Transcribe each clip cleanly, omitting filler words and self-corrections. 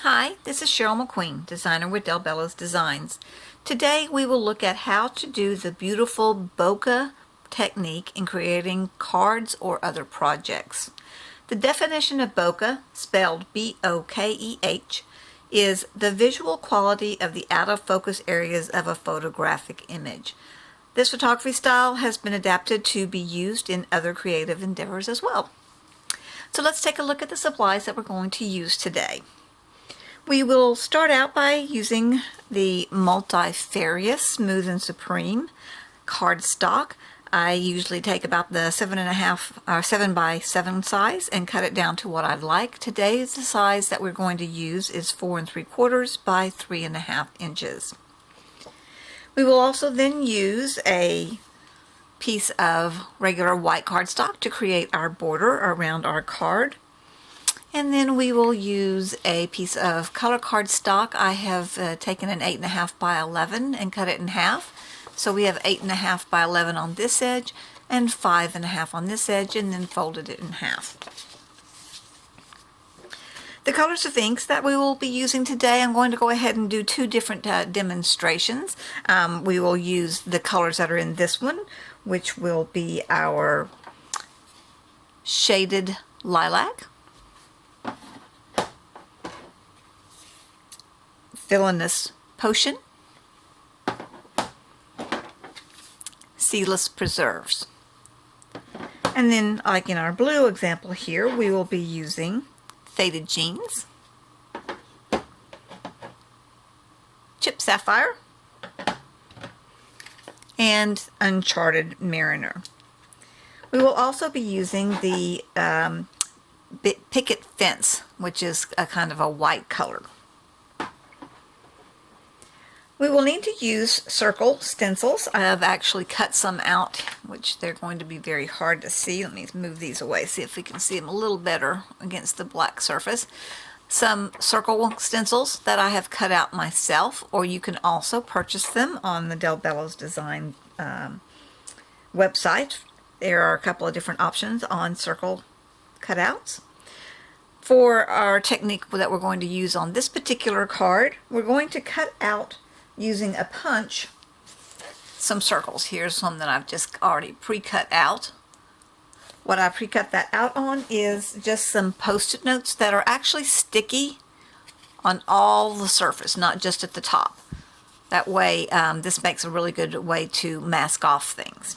Hi, this is Cheryl McQueen, designer with Bello's Designs. Today we will look at how to do the beautiful bokeh technique in creating cards or other projects. The definition of bokeh, spelled B-O-K-E-H, is the visual quality of the out-of-focus areas of a photographic image. This photography style has been adapted to be used in other creative endeavors as well. So let's take a look at the supplies that we're going to use today. We will start out by using the multifarious Smooth and Supreme cardstock. I usually take about the 7 by 7 size and cut it down to what I like. Today the size that we're going to use is 4 3/4 by 3.5 inches. We will also then use a piece of regular white cardstock to create our border around our card. And then we will use a piece of color cardstock. I have taken an 8.5 by 11 and cut it in half. So we have 8.5 by 11 on this edge and 5.5 on this edge, and then folded it in half. The colors of inks that we will be using today, I'm going to go ahead and do two different demonstrations. We will use the colors that are in this one, which will be our shaded lilac, villainous potion, seedless preserves. And then, like in our blue example here, we will be using faded jeans, chip sapphire, and uncharted mariner. We will also be using the picket fence, which is a kind of a white color. We will need to use circle stencils. I have actually cut some out, which they're going to be very hard to see. Let me move these away, see if we can see them a little better against the black surface. Some circle stencils that I have cut out myself, or you can also purchase them on the Bello's Design website. There are a couple of different options on circle cutouts. For our technique that we're going to use on this particular card, we're going to cut out, using a punch, some circles. Here's some that I've just already pre-cut out. What I pre-cut that out on is just some post-it notes that are actually sticky on all the surface, not just at the top. That way, this makes a really good way to mask off things.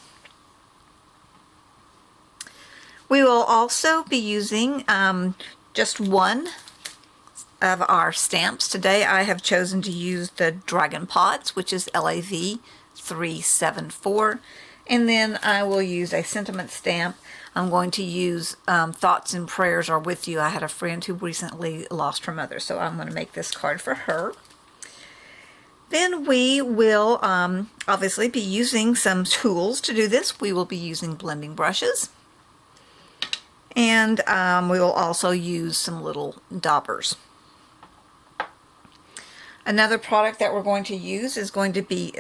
We will also be using just one of our stamps. Today I have chosen to use the Dragon Pods, which is LAV 374, and then I will use a sentiment stamp. I'm going to use Thoughts and Prayers Are With You. I had a friend who recently lost her mother, so I'm going to make this card for her. Then we will obviously be using some tools to do this. We will be using blending brushes, and we will also use some little daubers. Another product that we're going to use is going to be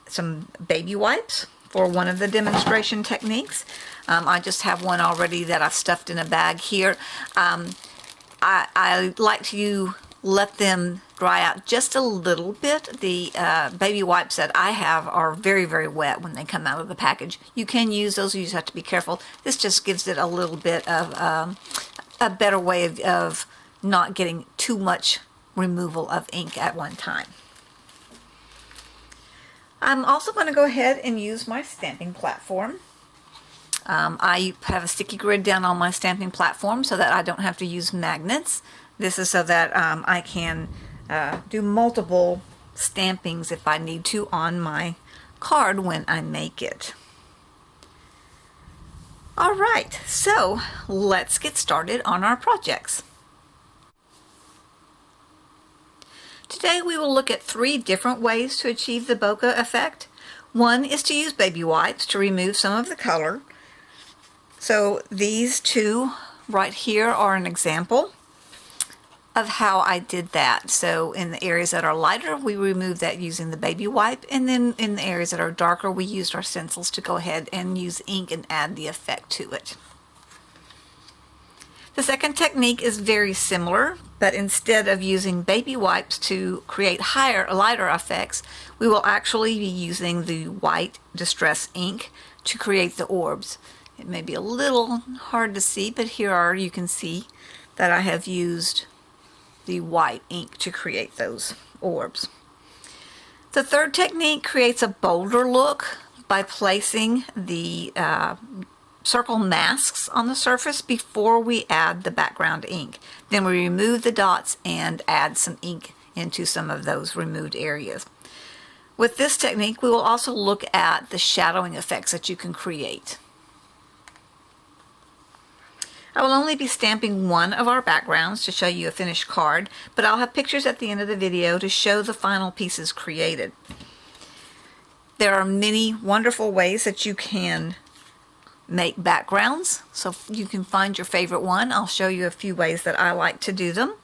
some baby wipes for one of the demonstration techniques. I just have one already that I've stuffed in a bag here. I like to let them dry out just a little bit. The baby wipes that I have are very, very wet when they come out of the package. You can use those, you just have to be careful. This just gives it a little bit of a better way of not getting too much removal of ink at one time. I'm also going to go ahead and use my stamping platform. I have a sticky grid down on my stamping platform so that I don't have to use magnets. This is so that I can do multiple stampings if I need to on my card when I make it. Alright, so let's get started on our projects. Today we will look at 3 different ways to achieve the bokeh effect. One is to use baby wipes to remove some of the color. So these two right here are an example of how I did that. So in the areas that are lighter, we remove that using the baby wipe, and then in the areas that are darker, we used our stencils to go ahead and use ink and add the effect to it. The second technique is very similar, but instead of using baby wipes to create lighter effects, we will actually be using the white distress ink to create the orbs. It may be a little hard to see, but you can see that I have used the white ink to create those orbs. The third technique creates a bolder look by placing the circle masks on the surface before we add the background ink. Then we remove the dots and add some ink into some of those removed areas. With this technique, we will also look at the shadowing effects that you can create. I will only be stamping one of our backgrounds to show you a finished card, but I'll have pictures at the end of the video to show the final pieces created. There are many wonderful ways that you can make backgrounds, so you can find your favorite one. I'll show you a few ways that I like to do them.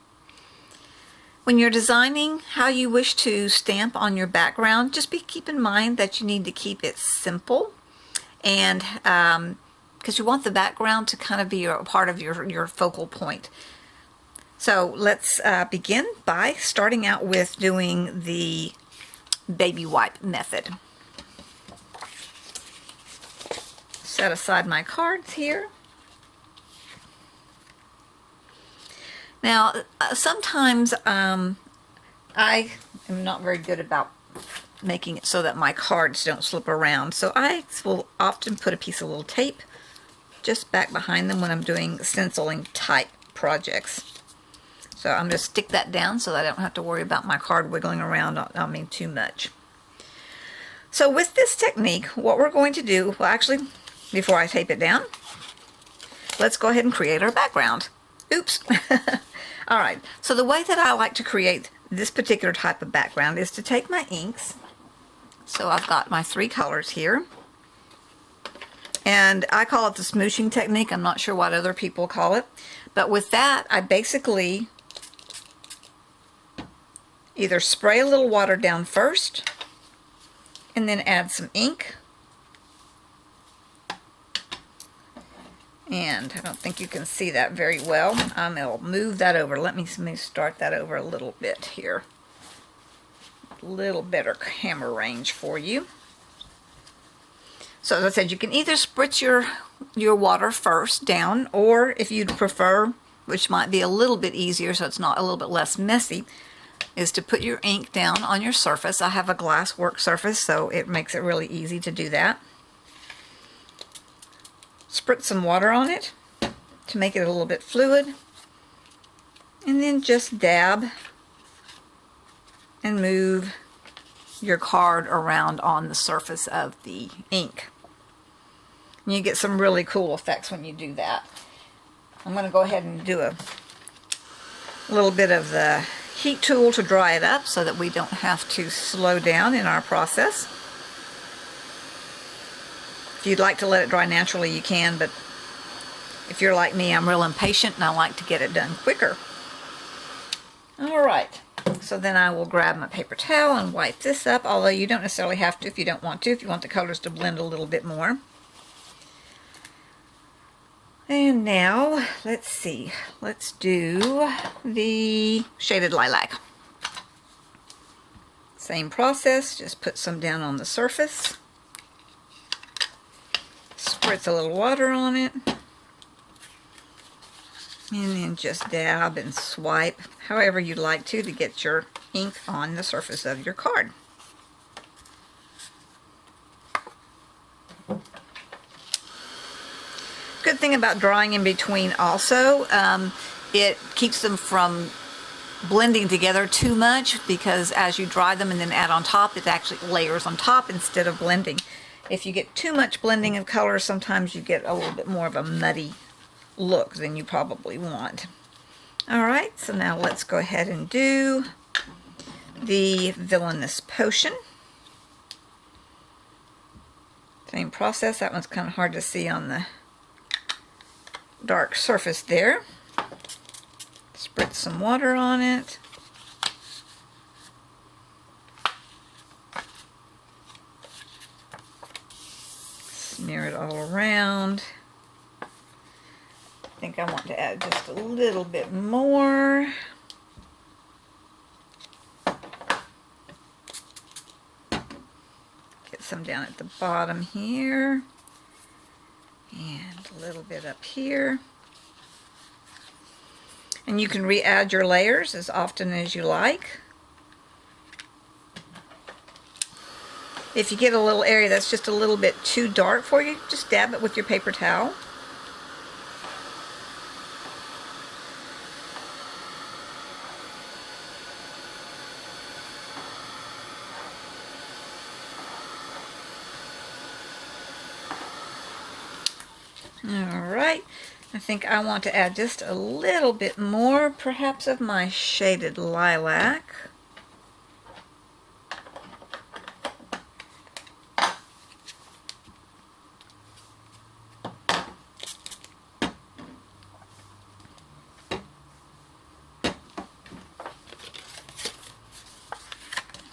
When you're designing how you wish to stamp on your background, just keep in mind that you need to keep it simple, and because you want the background to kind of be a part of your focal point. So let's begin by starting out with doing the baby wipe method. Set aside my cards here. Now, sometimes I am not very good about making it so that my cards don't slip around. So I will often put a piece of little tape just back behind them when I'm doing stenciling type projects. So I'm going to stick that down so that I don't have to worry about my card wiggling around too much. So with this technique, what we're going to do, well actually, before I tape it down, let's go ahead and create our background. Oops. Alright, so the way that I like to create this particular type of background is to take my inks. So I've got my 3 colors here. And I call it the smooshing technique. I'm not sure what other people call it. But with that, I basically either spray a little water down first and then add some ink. And I don't think you can see that very well. I'll move that over. Let me start that over a little bit here. A little better camera range for you. So as I said, you can either spritz your water first down, or if you'd prefer, which might be a little bit easier so it's not a little bit less messy, is to put your ink down on your surface. I have a glass work surface, so it makes it really easy to do that. Spritz some water on it to make it a little bit fluid, and then just dab and move your card around on the surface of the ink. And you get some really cool effects when you do that. I'm going to go ahead and do a little bit of the heat tool to dry it up so that we don't have to slow down in our process. If you'd like to let it dry naturally, you can, but if you're like me, I'm real impatient and I like to get it done quicker. Alright, so then I will grab my paper towel and wipe this up, although you don't necessarily have to if you don't want to, if you want the colors to blend a little bit more. And now, let's see, let's do the shaded lilac. Same process, just put some down on the surface. Spritz a little water on it, and then just dab and swipe however you'd like to get your ink on the surface of your card. Good thing about drawing in between also, it keeps them from blending together too much, because as you dry them and then add on top, it actually layers on top instead of blending. If you get too much blending of colors, sometimes you get a little bit more of a muddy look than you probably want. Alright, so now let's go ahead and do the Villainous Potion. Same process. That one's kind of hard to see on the dark surface there. Spritz some water on it. Smear it all around. think I want to add just a little bit more. Get some down at the bottom here. And a little bit up here. And you can re-add your layers as often as you like. If you get a little area that's just a little bit too dark for you, just dab it with your paper towel. Alright, I think I want to add just a little bit more, perhaps of my shaded lilac.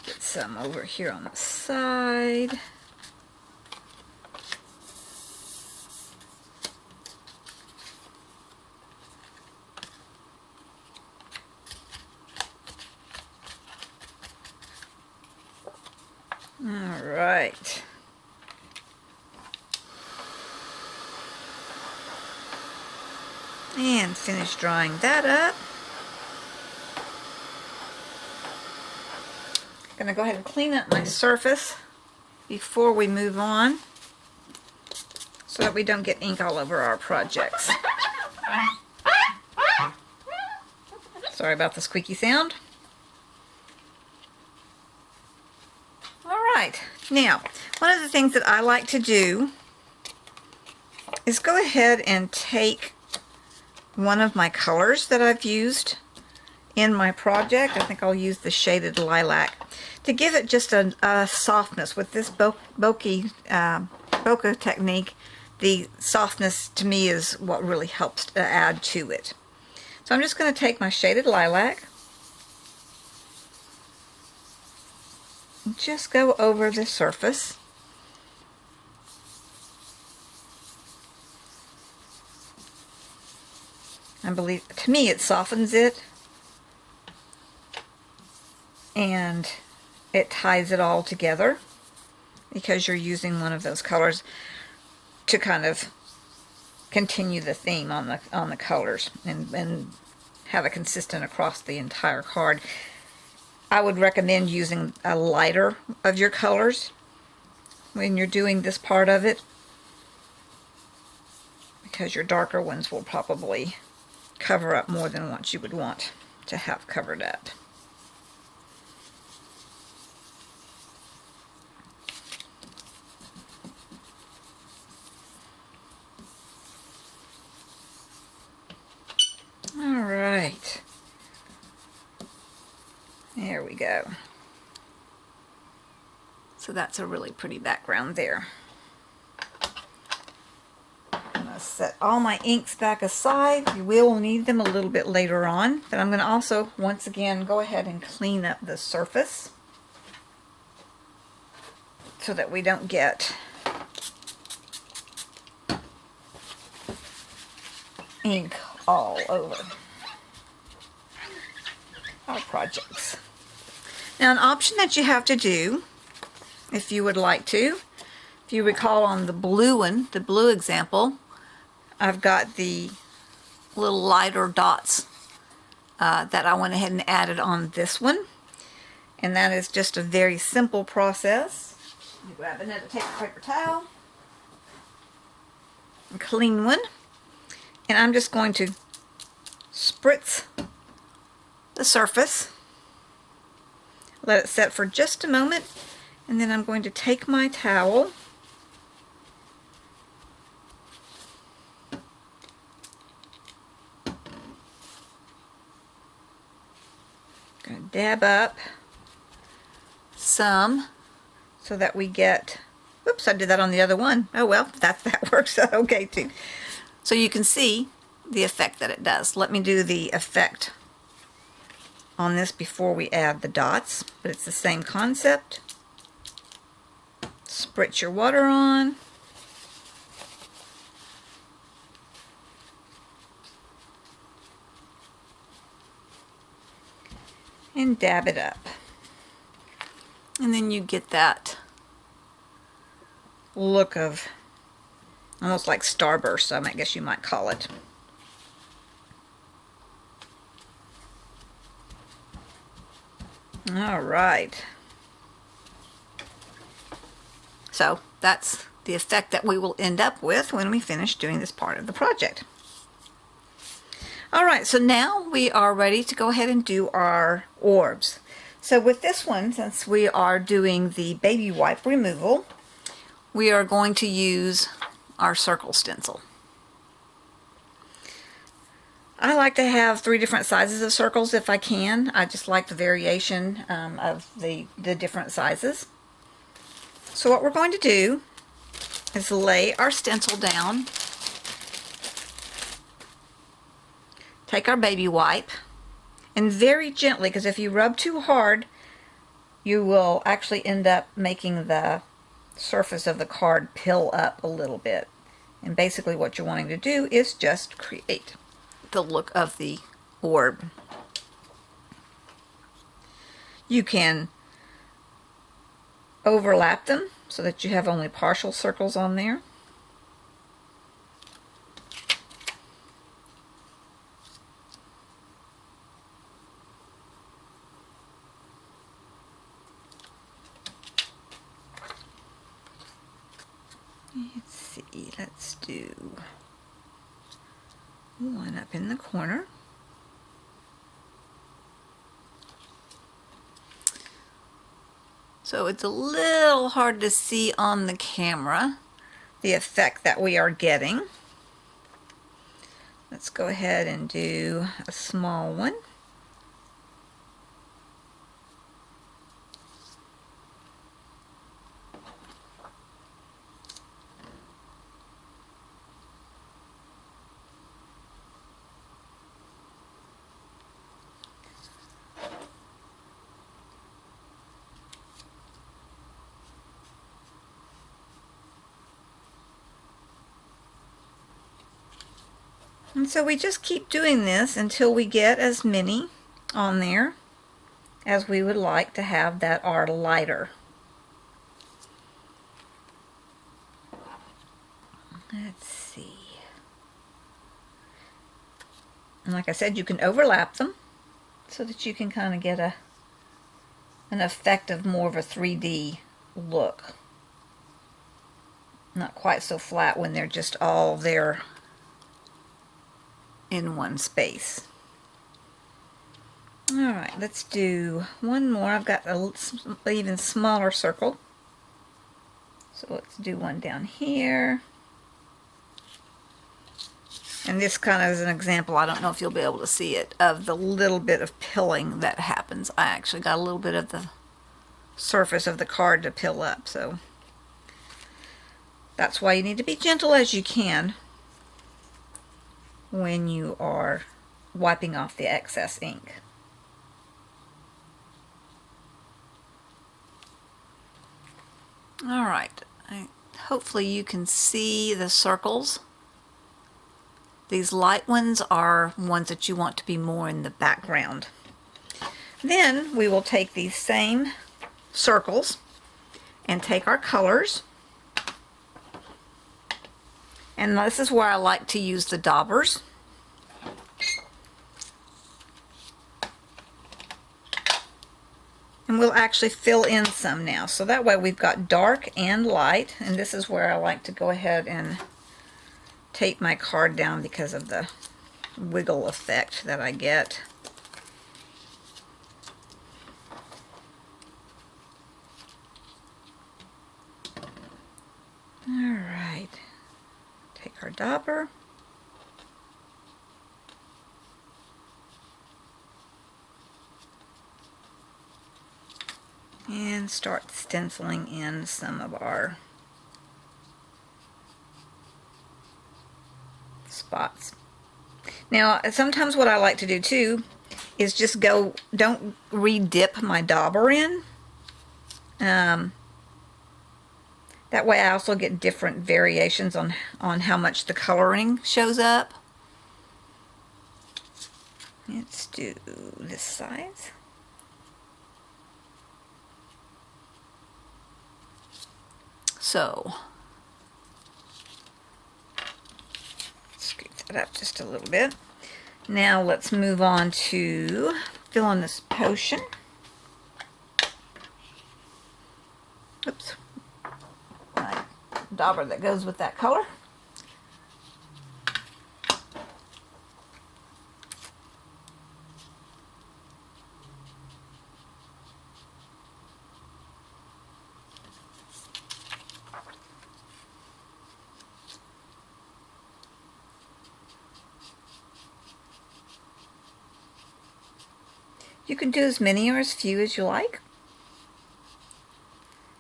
Get some over here on the side. All right. And finish drying that up. I'm going to go ahead and clean up my surface before we move on so that we don't get ink all over our projects. Sorry about the squeaky sound. Alright, now one of the things that I like to do is go ahead and take one of my colors that I've used in my project. I think I'll use the shaded lilac to give it just a softness. With this Bokeh technique, the softness to me is what really helps to add to it. So I'm just going to take my shaded lilac and just go over the surface. I believe, to me, it softens it and it ties it all together because you're using one of those colors to kind of continue the theme on the colors and have it consistent across the entire card. I would recommend using a lighter of your colors when you're doing this part of it, because your darker ones will probably cover up more than what you would want to have covered up. All right. There we go. So that's a really pretty background there. I'm going to set all my inks back aside. You will need them a little bit later on, but I'm going to also, once again, go ahead and clean up the surface so that we don't get ink all over our projects. Now, an option that you have to do, if you would like to, if you recall on the blue one, the blue example, I've got the little lighter dots that I went ahead and added on this one. And that is just a very simple process. You grab another paper towel, a clean one, and I'm just going to spritz the surface, let it set for just a moment, and then I'm going to take my towel going to dab up some so that we get, oops, I did that on the other one. Oh well, that works okay too. So you can see the effect that it does. Let me do the effect on this before we add the dots, but it's the same concept. Spritz your water on. and dab it up. And then you get that look of almost like starburst, I guess you might call it. All right. So that's the effect that we will end up with when we finish doing this part of the project. All right, so now we are ready to go ahead and do our orbs. So with this one, since we are doing the baby wipe removal, we are going to use our circle stencil. I like to have 3 different sizes of circles if I can. I just like the variation of the different sizes. So what we're going to do is lay our stencil down, take our baby wipe, and very gently, because if you rub too hard, you will actually end up making the surface of the card pill up a little bit. And basically what you're wanting to do is just create the look of the orb. You can overlap them so that you have only partial circles on there. Let's see, let's do one up in the corner. So it's a little hard to see on the camera the effect that we are getting. Let's go ahead and do a small one. And so we just keep doing this until we get as many on there as we would like to have that are lighter. Let's see. And like I said, you can overlap them so that you can kind of get an effect of more of a 3D look. Not quite so flat when they're just all there in one space. Alright, let's do one more. I've got an even smaller circle. So let's do one down here. And this kind of is an example, I don't know if you'll be able to see it, of the little bit of pilling that happens. I actually got a little bit of the surface of the card to pill up, so that's why you need to be gentle as you can when you are wiping off the excess ink. Alright, hopefully you can see the circles. These light ones are ones that you want to be more in the background. Then we will take these same circles and take our colors. And this is where I like to use the daubers. And we'll actually fill in some now. So that way we've got dark and light. And this is where I like to go ahead and tape my card down because of the wiggle effect that I get. Alright. Take our dauber. And start stenciling in some of our spots. Now, sometimes what I like to do too is just don't re-dip my dauber in. That way I also get different variations on how much the coloring shows up. Let's do this size. So, scoop that up just a little bit. Now let's move on to fill in this potion. Oops. My dauber that goes with that color. You can do as many or as few as you like.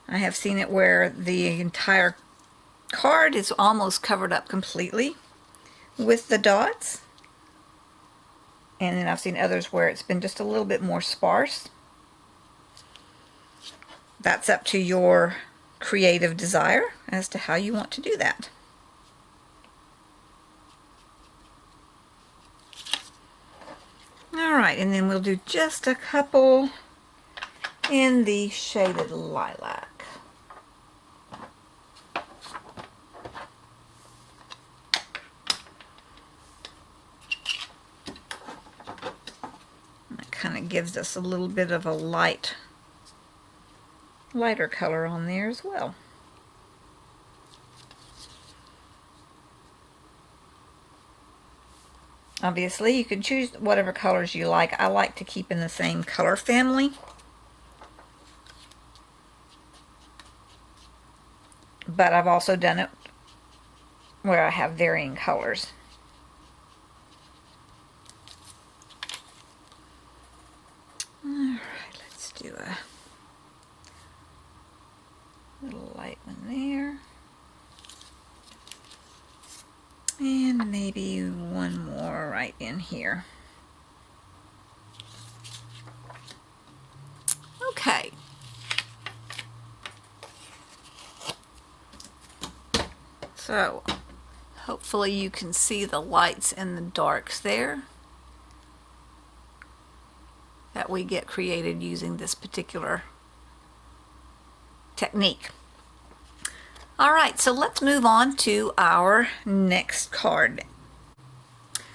I have seen it where the entire card is almost covered up completely with the dots. And then I've seen others where it's been just a little bit more sparse. That's up to your creative desire as to how you want to do that. Alright, and then we'll do just a couple in the shaded lilac. That kind of gives us a little bit of a lighter color on there as well. Obviously, you can choose whatever colors you like. I like to keep in the same color family. But I've also done it where I have varying colors. Alright, let's do a little light one there. And maybe one more right in here. Okay. So, hopefully you can see the lights and the darks there that we get created using this particular technique. Alright, so let's move on to our next card.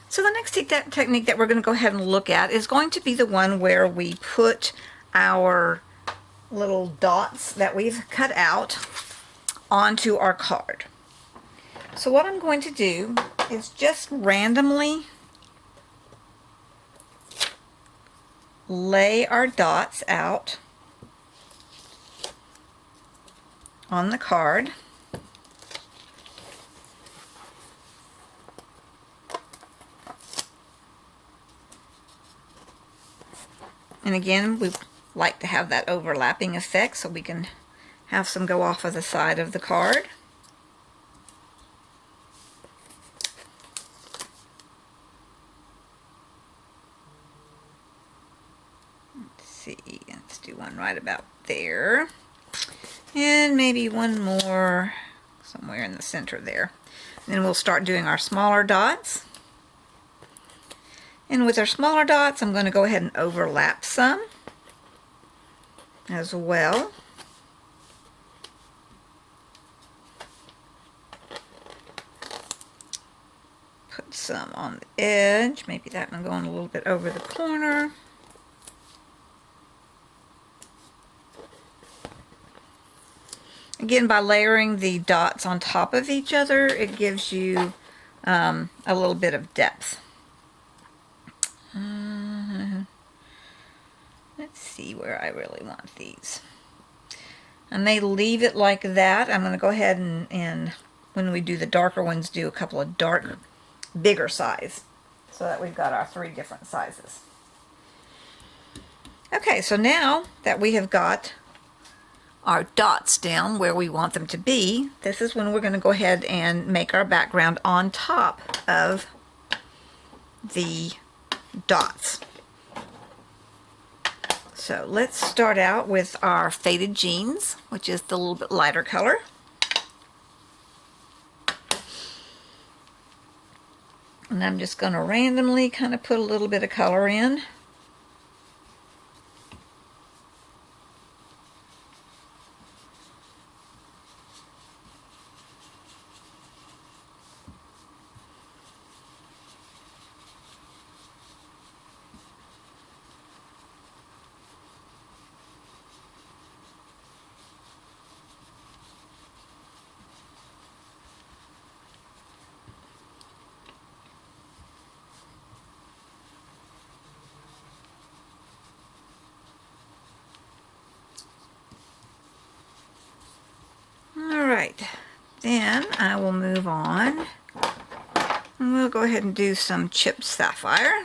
So the next technique that we're going to go ahead and look at is going to be the one where we put our little dots that we've cut out onto our card. So what I'm going to do is just randomly lay our dots out on the card. And again, we like to have that overlapping effect so we can have some go off of the side of the card. Let's see, let's do one right about there. And maybe one more somewhere in the center there. And then we'll start doing our smaller dots. And with our smaller dots, I'm going to go ahead and overlap some as well. Put some on the edge, maybe that one going a little bit over the corner. Again, by layering the dots on top of each other, it gives you a little bit of depth. Let's see where I really want these. I may leave it like that. I'm going to go ahead and when we do the darker ones, do a couple of dark, bigger size, so that we've got our 3 different sizes. Okay, so now that we have got our dots down where we want them to be, this is when we're going to go ahead and make our background on top of the dots. So let's start out with our faded jeans, which is the little bit lighter color. And I'm just going to randomly kind of put a little bit of color in. right, then I will move on, and we'll go ahead and do some chipped sapphire.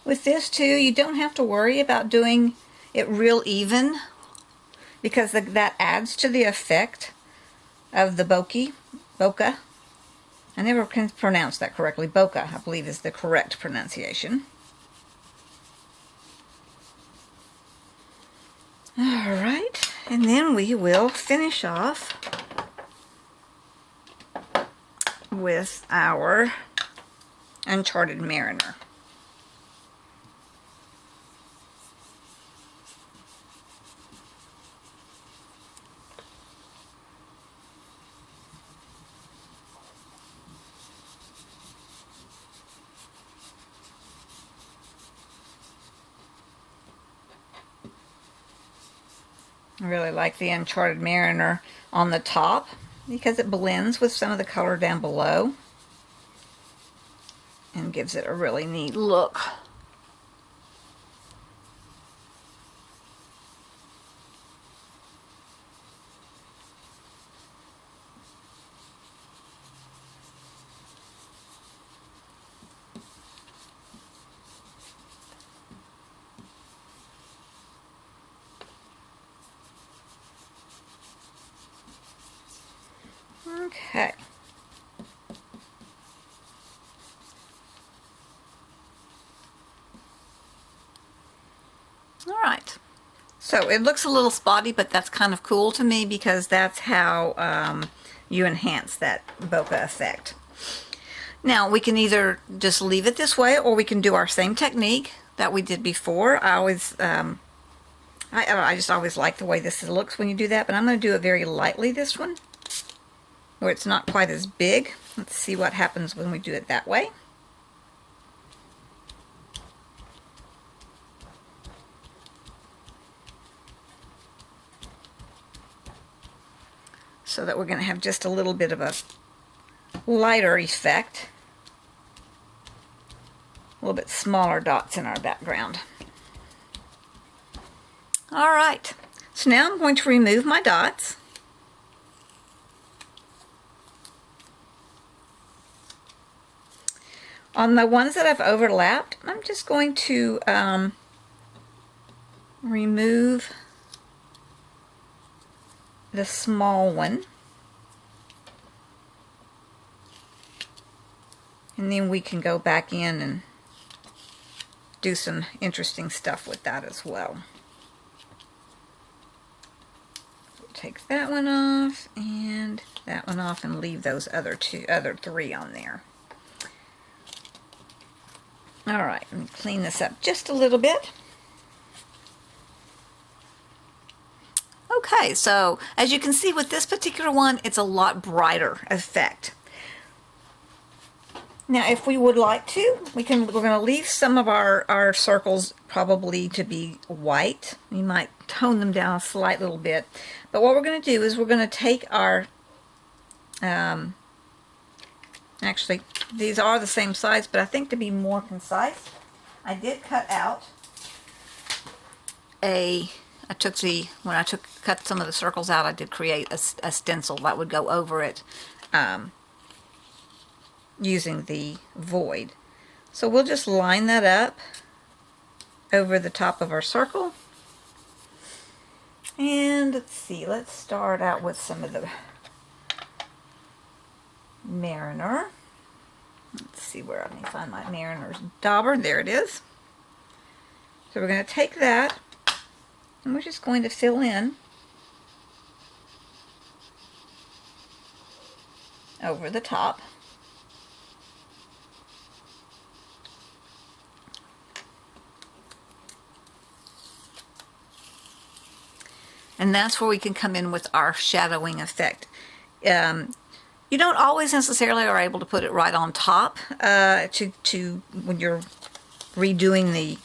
With this too, you don't have to worry about doing it real even, because that adds to the effect of the bokeh. I never can pronounce that correctly. Bokeh, I believe, is the correct pronunciation. Alright, and then we will finish off with our Uncharted Mariner. I really like the Uncharted Mariner on the top because it blends with some of the color down below and gives it a really neat look. Okay. All right. So it looks a little spotty, but that's kind of cool to me because that's how you enhance that bokeh effect. Now we can either just leave it this way, or we can do our same technique that we did before. I just always like the way this looks when you do that, but I'm going to do it very lightly this one, where it's not quite as big. Let's see what happens when we do it that way. So that we're going to have just a little bit of a lighter effect. A little bit smaller dots in our background. All right, so now I'm going to remove my dots. On the ones that I've overlapped, I'm just going to remove the small one, and then we can go back in and do some interesting stuff with that as well. Take that one off and that one off and leave those other three on there. All right, let me clean this up just a little bit. Okay, so as you can see with this particular one, it's a lot brighter effect. Now, if we would like to, we're going to leave some of our circles probably to be white. We might tone them down a slight little bit. But what we're going to do is we're going to take our, actually, these are the same size, but I think to be more concise, I did cut out when I cut some of the circles out, I did create a stencil that would go over it using the void. So we'll just line that up over the top of our circle. And let's see, let's start out with some of the Mariner. Let's see where I can find my Mariner's dauber. There it is. So we're going to take that and we're just going to fill in over the top. And that's where we can come in with our shadowing effect. You don't always necessarily are able to put it right on top when you're redoing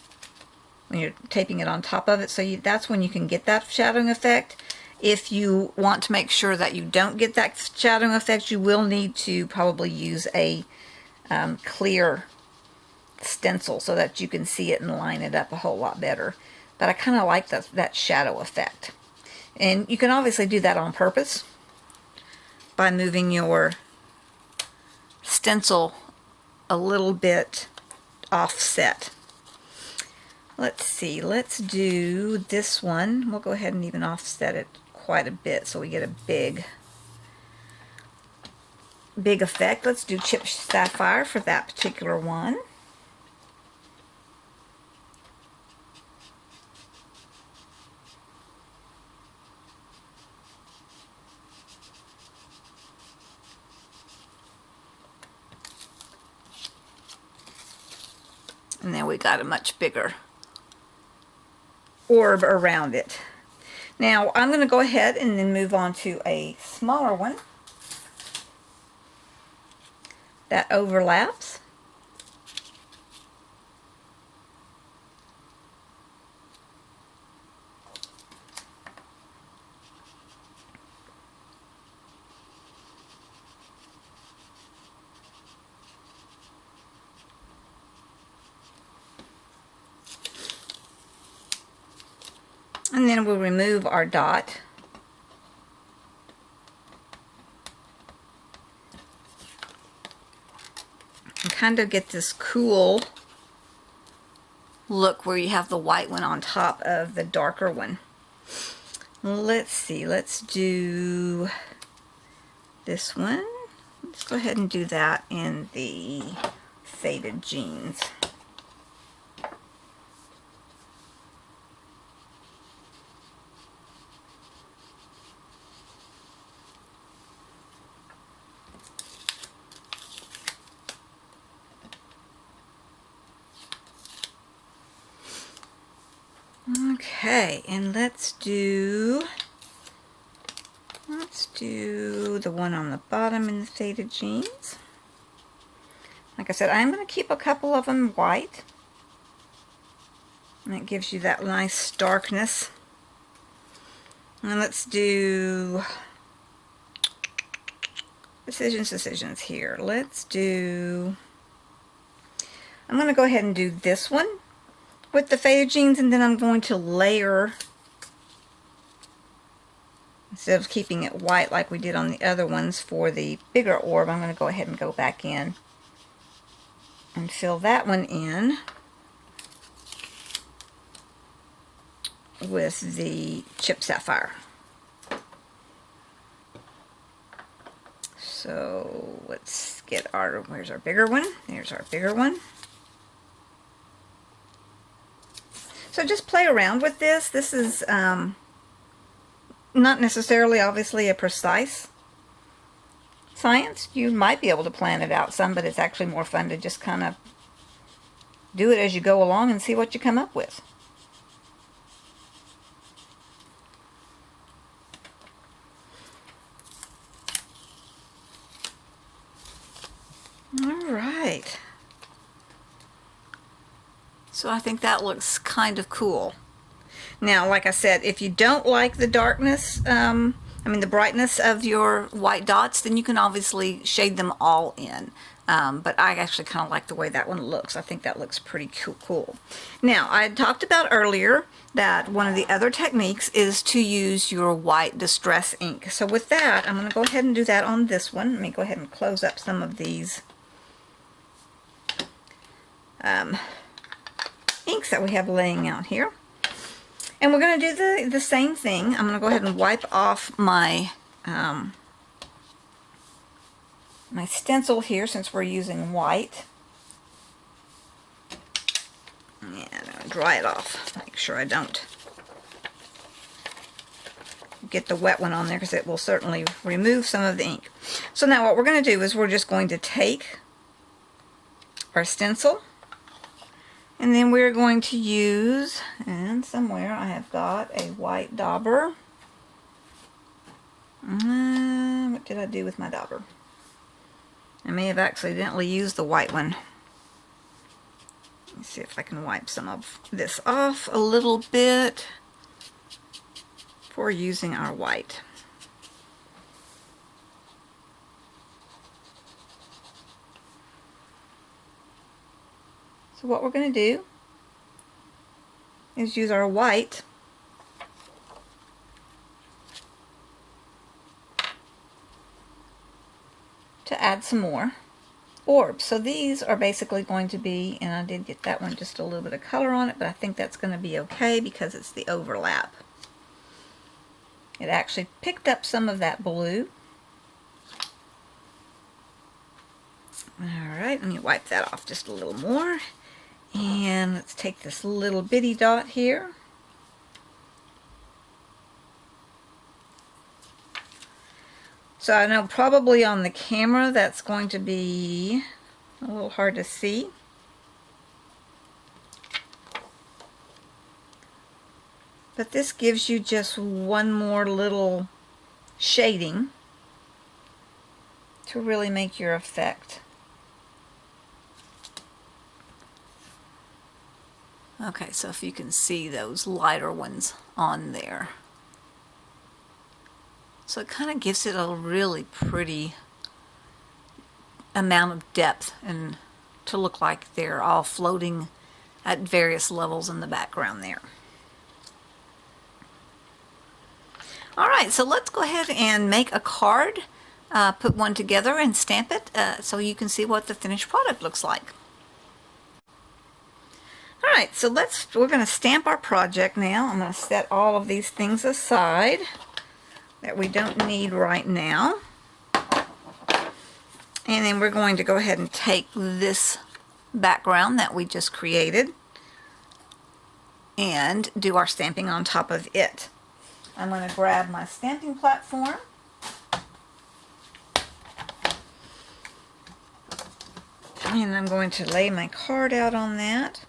when you're taping it on top of it. So that's when you can get that shadowing effect. If you want to make sure that you don't get that shadowing effect, you will need to probably use a clear stencil so that you can see it and line it up a whole lot better. But I kind of like that shadow effect. And you can obviously do that on purpose by moving your stencil a little bit offset. Let's see, let's do this one. We'll go ahead and even offset it quite a bit so we get a big effect. Let's do Chipped Sapphire for that particular one. And then we got a much bigger orb around it. Now I'm going to go ahead and then move on to a smaller one that overlaps. And then we'll remove our dot. And kind of get this cool look where you have the white one on top of the darker one. Let's see, let's do this one. Let's go ahead and do that in the Faded Jeans. Okay, and let's do the one on the bottom in the Faded Jeans. Like I said, I'm going to keep a couple of them white. And it gives you that nice darkness. And let's do decisions here. Let's do, I'm going to go ahead and do this one with the Faded Jeans, and then I'm going to layer, instead of keeping it white like we did on the other ones for the bigger orb, I'm going to go ahead and go back in and fill that one in with the Chipped Sapphire. So let's get where's our bigger one? There's our bigger one. So just play around with this. This is not necessarily, obviously, a precise science. You might be able to plan it out some, but it's actually more fun to just kind of do it as you go along and see what you come up with. All right. So I think that looks kind of cool. Now, like I said, if you don't like the darkness, the brightness of your white dots, then you can obviously shade them all in. But I actually kind of like the way that one looks. I think that looks pretty cool. Now, I had talked about earlier that one of the other techniques is to use your white distress ink. So with that, I'm going to go ahead and do that on this one. Let me go ahead and close up some of these inks that we have laying out here. And we're going to do the same thing. I'm going to go ahead and wipe off my my stencil here since we're using white. And I'm going to dry it off. Make sure I don't get the wet one on there because it will certainly remove some of the ink. So now what we're going to do is we're just going to take our stencil, and then we're going to use, and somewhere I have got a white dauber. What did I do with my dauber? I may have accidentally used the white one. Let me see if I can wipe some of this off a little bit before using our white. So what we're going to do is use our white to add some more orbs. So these are basically going to be, and I did get that one just a little bit of color on it, but I think that's going to be okay because it's the overlap. It actually picked up some of that blue. Alright, let me wipe that off just a little more. And let's take this little bitty dot here. So I know probably on the camera that's going to be a little hard to see. But this gives you just one more little shading to really make your effect. Okay, so if you can see those lighter ones on there. So it kind of gives it a really pretty amount of depth and to look like they're all floating at various levels in the background there. Alright, so let's go ahead and make a card, put one together and stamp it so you can see what the finished product looks like. Alright, so we're going to stamp our project now. I'm going to set all of these things aside that we don't need right now. And then we're going to go ahead and take this background that we just created and do our stamping on top of it. I'm going to grab my stamping platform. And I'm going to lay my card out on that.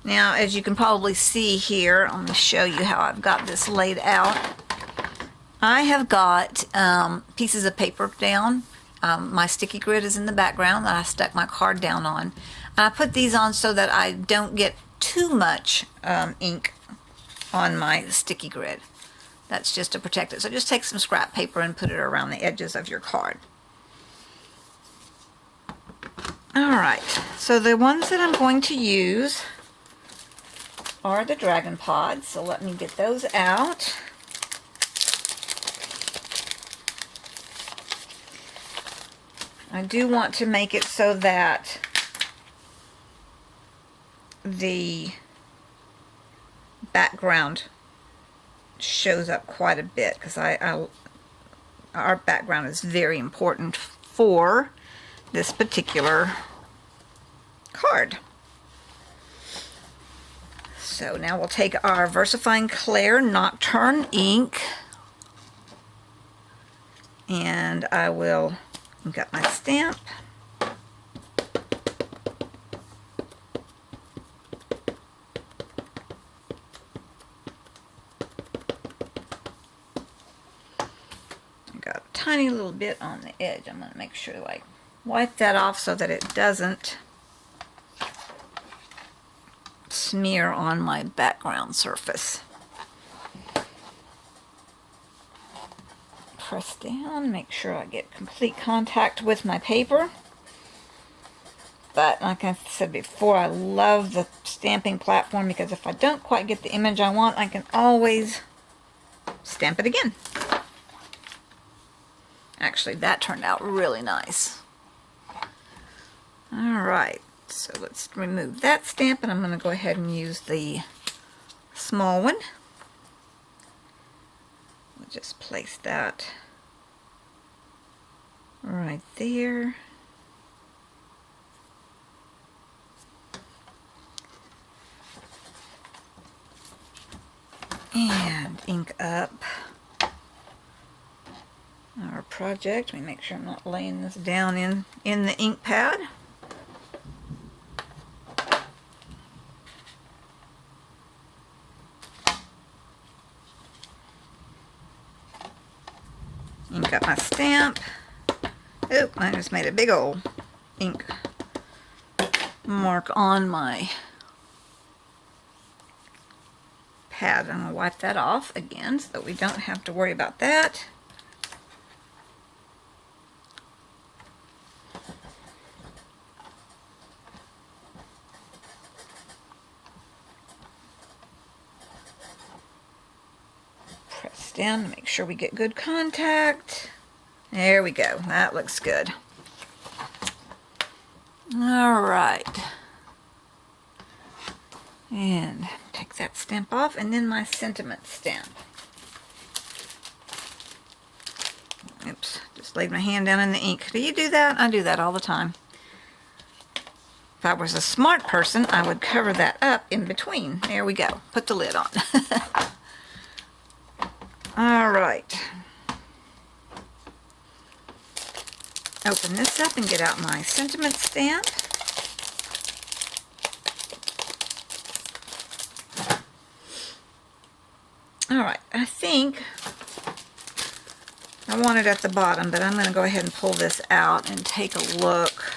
Now, as you can probably see here, I'm going to show you how I've got this laid out. I have got pieces of paper down. My sticky grid is in the background that I stuck my card down on. And I put these on so that I don't get too much ink on my sticky grid. That's just to protect it. So just take some scrap paper and put it around the edges of your card. Alright, so the ones that I'm going to use are the dragon pods, so let me get those out. I do want to make it so that the background shows up quite a bit because our background is very important for this particular card. So now we'll take our VersaFine Clair Nocturne ink, and I will ink up my stamp. Got a tiny little bit on the edge. I'm going to make sure to wipe that off so that it doesn't smear on my background surface. Press down, make sure I get complete contact with my paper. But like I said before, I love the stamping platform because if I don't quite get the image I want, I can always stamp it again. Actually, that turned out really nice. Alright, So let's remove that stamp, and I'm going to go ahead and use the small one. We'll just place that right there. And ink up our project. Let me make sure I'm not laying this down in the ink pad. Ink up my stamp. Oh, I just made a big old ink mark on my pad. I'm going to wipe that off again so that we don't have to worry about that. Press down to make sure we get good contact. There we go. That looks good. All right. And take that stamp off, and then my sentiment stamp. Oops, just laid my hand down in the ink. Do you do that? I do that all the time. If I was a smart person, I would cover that up in between. There we go. Put the lid on. All right. Open this up and get out my sentiment stamp. All right, I think I want it at the bottom, but I'm going to go ahead and pull this out and take a look.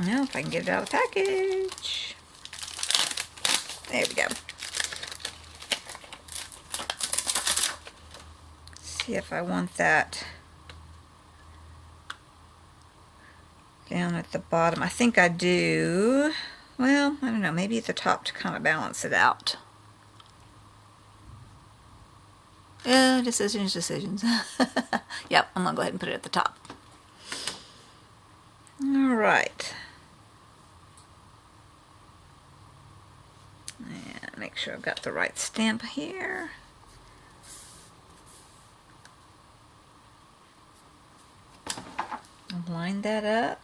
Now, if I can get it out of the package. There we go. See if I want that down at the bottom. I think I do. Well, I don't know, maybe at the top to kind of balance it out. Decisions. Yep, I'm going to go ahead and put it at the top. All right. And make sure I've got the right stamp here. Line that up.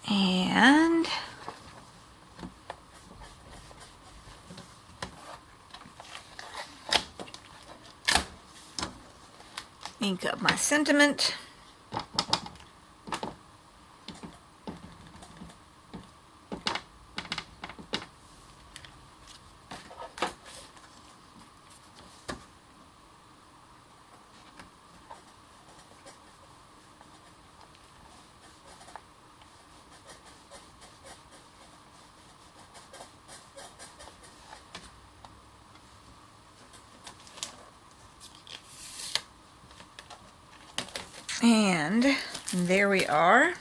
And ink up my sentiment. And there we are.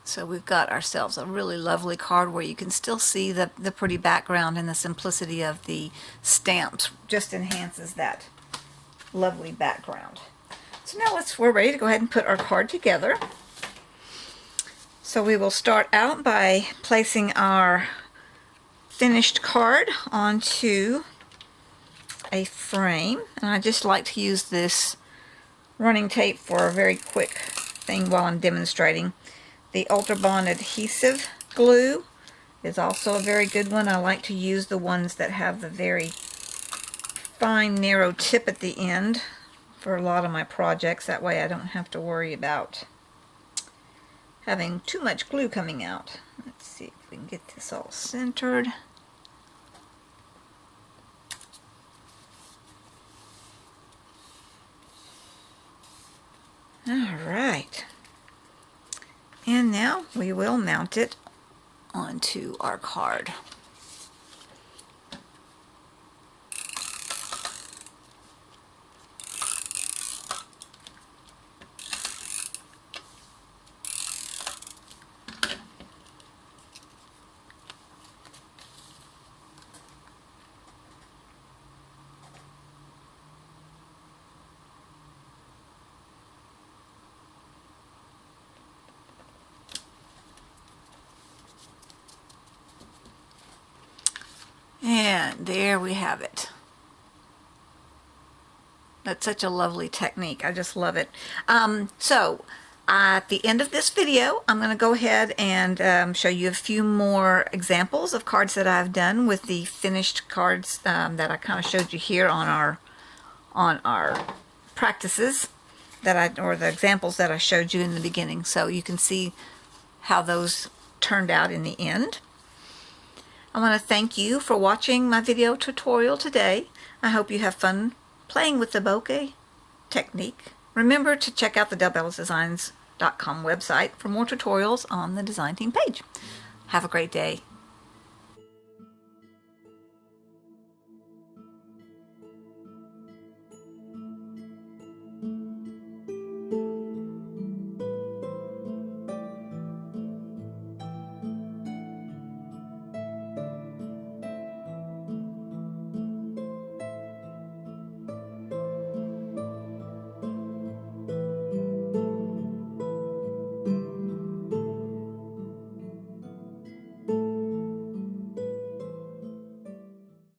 So we've got ourselves a really lovely card where you can still see the pretty background, and the simplicity of the stamps just enhances that lovely background. So now we're ready to go ahead and put our card together. So we will start out by placing our finished card onto a frame, and I just like to use this running tape for a very quick thing while I'm demonstrating. The Ultra Bond adhesive glue is also a very good one. I like to use the ones that have the very fine narrow tip at the end for a lot of my projects. That way I don't have to worry about having too much glue coming out. Let's see if we can get this all centered. Alright, and now we will mount it onto our card. And there we have it. That's such a lovely technique. I just love it. So at the end of this video, I'm going to go ahead and show you a few more examples of cards that I've done with the finished cards that I kind of showed you here on our practices or the examples that I showed you in the beginning, so you can see how those turned out in the end. I want to thank you for watching my video tutorial today. I hope you have fun playing with the bokeh technique. Remember to check out the DellBellosDesigns.com website for more tutorials on the design team page. Have a great day.